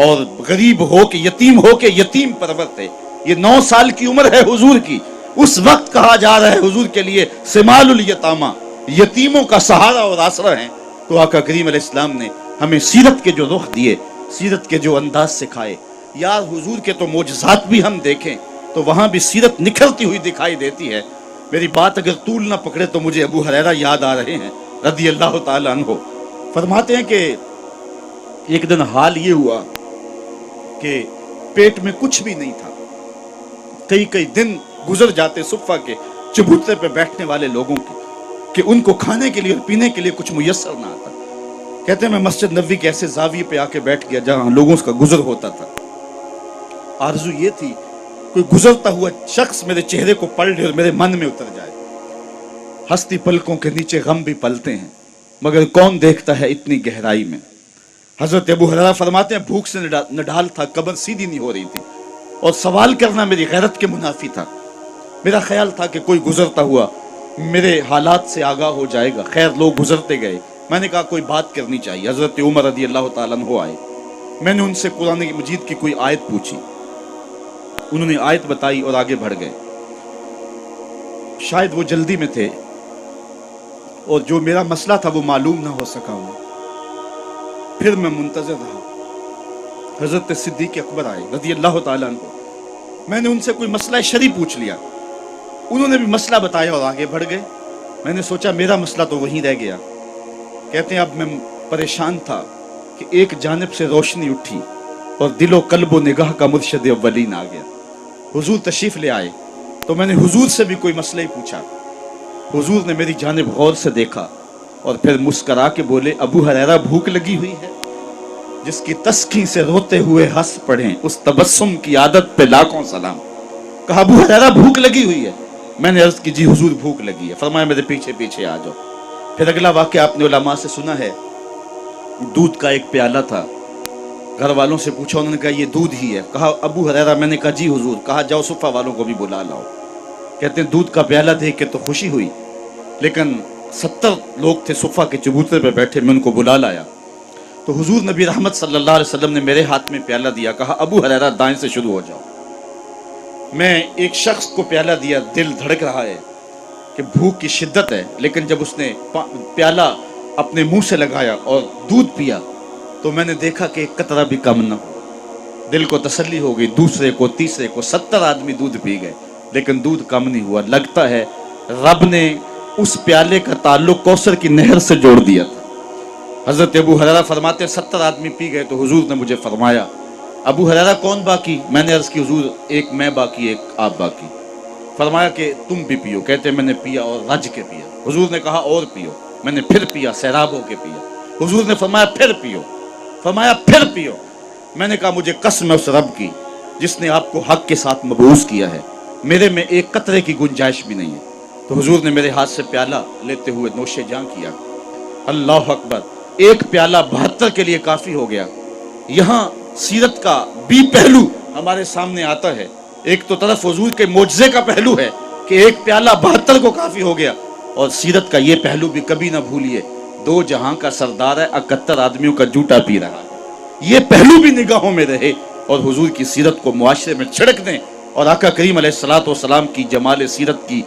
اور غریب ہو کے یتیم پرور تھے. یہ 9 سال کی عمر ہے حضور کی. اس وقت کہا جا رہا ہے حضور کے لیے سمال الیتامہ، یتیموں کا سہارا اور آسرا ہیں. تو آقا کریم علیہ السلام نے ہمیں سیرت کے جو رخ دیے، سیرت کے جو انداز سکھائے. یار حضور کے تو معجزات بھی ہم دیکھیں تو وہاں بھی سیرت نکھرتی ہوئی دکھائی دیتی ہے. میری بات اگر طول نہ پکڑے تو مجھے ابو ہریرہ یاد آ رہے ہیں رضی اللہ تعالیٰ عنہ. فرماتے ہیں کہ ایک دن حال یہ ہوا کہ پیٹ میں کچھ بھی نہیں تھا. کئی دن گزر جاتے صفہ کے چبوترے پہ بیٹھنے والے لوگوں کے کہ ان کو کھانے کے لیے اور پینے کے لیے کچھ میسر نہ آتا. کہتے ہیں میں مسجد نبوی کے ایسے زاویے پہ آ کے بیٹھ گیا جہاں لوگوں کا گزر ہوتا تھا. آرزو یہ تھی کوئی گزرتا ہوا شخص میرے چہرے کو پڑھ لے اور میرے من میں اتر جائے. ہستی پلکوں کے نیچے غم بھی پلتے ہیں مگر کون دیکھتا ہے اتنی گہرائی میں. حضرت ابو ہریرہ فرماتے ہیں بھوک سے نڈال تھا، کمر سیدھی نہیں ہو رہی تھی اور سوال کرنا میری غیرت کے منافی تھا. میرا خیال تھا کہ کوئی گزرتا ہوا میرے حالات سے آگاہ ہو جائے گا. خیر لوگ گزرتے گئے. میں نے کہا کوئی بات کرنی چاہیے. حضرت عمر رضی اللہ تعالیٰ عنہ آئے. میں نے ان سے قرآن مجید کی کوئی آیت پوچھی. انہوں نے آیت بتائی اور آگے بڑھ گئے. شاید وہ جلدی میں تھے اور جو میرا مسئلہ تھا وہ معلوم نہ ہو سکا ہوں. پھر میں منتظر رہا. حضرت صدیق اکبر آئے رضی اللہ تعالیٰ عنہ. میں نے ان سے کوئی مسئلہ شرعی پوچھ لیا. انہوں نے بھی مسئلہ بتایا اور آگے بڑھ گئے. میں نے سوچا میرا مسئلہ تو وہیں رہ گیا. کہتے ہیں اب میں پریشان تھا کہ ایک جانب سے روشنی اٹھی اور دل و قلب و نگاہ کا مرشد اولین آ گیا. حضور تشریف لے آئے تو میں نے حضور سے بھی کوئی مسئلہ ہی پوچھا. حضور نے میری جانب غور سے دیکھا اور پھر مسکرا کے بولے ابو ہریرہ بھوک لگی ہوئی ہے؟ جس کی تسکین سے روتے ہوئے ہنس پڑھیں اس تبسم کی عادت پہ لاکھوں سلام. کہا ابو ہریرہ بھوک لگی ہوئی ہے؟ میں نے عرض کی جی حضور بھوک لگی ہے. فرمایا میرے پیچھے پیچھے آ جاؤ. پھر اگلا واقعہ آپ نے علماء سے سنا ہے. دودھ کا ایک پیالہ تھا. گھر والوں سے پوچھا انہوں نے کہا یہ دودھ ہی ہے. کہا ابو ہریرہ؟ میں نے کہا جی حضور. کہا جاؤ صفہ والوں کو بھی بلا لاؤ. کہتے ہیں دودھ کا پیالہ دیکھ کے تو خوشی ہوئی لیکن 70 لوگ تھے صفہ کے چبوترے پہ بیٹھے. میں ان کو بلا لایا تو حضور نبی رحمت صلی اللہ علیہ وسلم نے میرے ہاتھ میں پیالہ دیا. کہا ابو ہریرہ دائیں سے شروع ہو جاؤ. میں ایک شخص کو پیالہ دیا. دل دھڑک رہا ہے کہ بھوک کی شدت ہے لیکن جب اس نے پیالہ اپنے منہ سے لگایا اور دودھ پیا تو میں نے دیکھا کہ ایک قطرہ بھی کم نہ ہو. دل کو تسلی ہو گئی. دوسرے کو تیسرے کو 70 آدمی دودھ پی گئے لیکن دودھ کم نہیں ہوا. لگتا ہے رب نے اس پیالے کا تعلق کوثر کی نہر سے جوڑ دیا تھا. حضرت ابو ہریرہ فرماتے 70 آدمی پی گئے تو حضور نے مجھے فرمایا ابو ہریرہ کون باقی؟ میں نے عرض کی حضور ایک میں باقی ایک آپ باقی. فرمایا کہ تم بھی پیو. کہتے میں نے پیا اور رج کے پیا. حضور نے کہا اور پیو. میں نے پھر پیا سیراب ہو کے پیا. حضور نے فرمایا پھر پیو. فرمایا پھر پیو. میں نے کہا مجھے قسم ہے اس رب کی جس نے آپ کو حق کے ساتھ مبعوث کیا ہے میرے میں ایک قطرے کی گنجائش بھی نہیں ہے. تو حضور نے میرے ہاتھ سے پیالہ لیتے ہوئے نوش جاں کیا. اللہ اکبر. ایک پیالہ 72 کے لیے کافی ہو گیا. یہاں سیرت کا بھی پہلو ہمارے سامنے آتا ہے. ایک تو طرف حضور کے معجزے کا پہلو ہے کہ ایک پیالہ 72 کو کافی ہو گیا اور سیرت کا یہ پہلو بھی کبھی نہ بھولیے 2 جہاں کا سردار ہے 71 آدمیوں کا جوٹا پی رہا ہے. یہ پہلو بھی نگاہوں میں رہے اور حضور کی سیرت کو معاشرے میں چھڑک دیں اور آقا کریم علیہ الصلوۃ والسلام کی جمال سیرت کی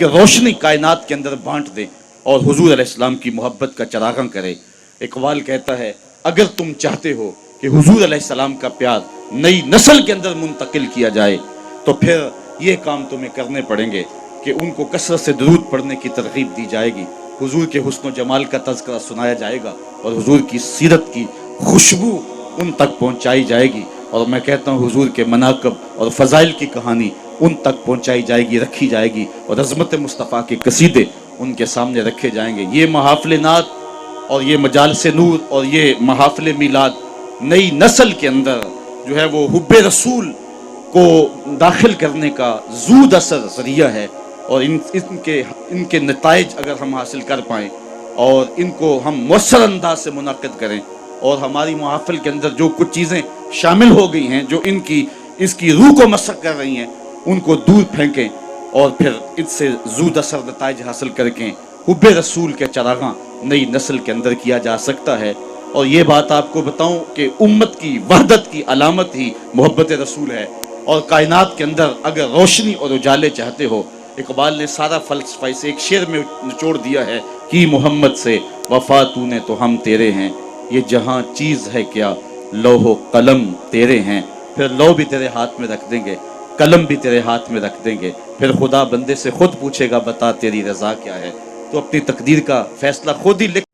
روشنی کائنات کے اندر بانٹ دیں اور حضور علیہ السلام کی محبت کا چراغاں کرے. اقبال کہتا ہے اگر تم چاہتے ہو کہ حضور علیہ السلام کا پیار نئی نسل کے اندر منتقل کیا جائے تو پھر یہ کام تمہیں کرنے پڑیں گے کہ ان کو کثرت سے درود پڑھنے کی ترغیب دی جائے گی. حضور کے حسن و جمال کا تذکرہ سنایا جائے گا اور حضور کی سیرت کی خوشبو ان تک پہنچائی جائے گی. اور میں کہتا ہوں حضور کے مناقب اور فضائل کی کہانی ان تک پہنچائی جائے گی رکھی جائے گی اور عظمت مصطفیٰ کے قصیدے ان کے سامنے رکھے جائیں گے. یہ محافل نعت اور یہ مجالس نور اور یہ محافل میلاد نئی نسل کے اندر جو ہے وہ حب رسول کو داخل کرنے کا زود اثر ذریعہ ہے اور ان کے نتائج اگر ہم حاصل کر پائیں اور ان کو ہم مؤثر انداز سے منعقد کریں اور ہماری محافل کے اندر جو کچھ چیزیں شامل ہو گئی ہیں جو اس کی روح کو مسخ کر رہی ہیں ان کو دور پھینکیں اور پھر اس سے زود اثر نتائج حاصل کر کے حب رسول کے چراغاں نئی نسل کے اندر کیا جا سکتا ہے. اور یہ بات آپ کو بتاؤں کہ امت کی وحدت کی علامت ہی محبت رسول ہے. اور کائنات کے اندر اگر روشنی اور اجالے چاہتے ہو، اقبال نے سارا فلسفہ اسے ایک شعر میں نچوڑ دیا ہے کہ محمد سے وفا تو نے تو ہم تیرے ہیں، یہ جہاں چیز ہے کیا لوح و قلم تیرے ہیں. پھر لوح بھی تیرے ہاتھ میں رکھ دیں گے، قلم بھی تیرے ہاتھ میں رکھ دیں گے، پھر خدا بندے سے خود پوچھے گا بتا تیری رضا کیا ہے. تو اپنی تقدیر کا فیصلہ خود ہی لکھ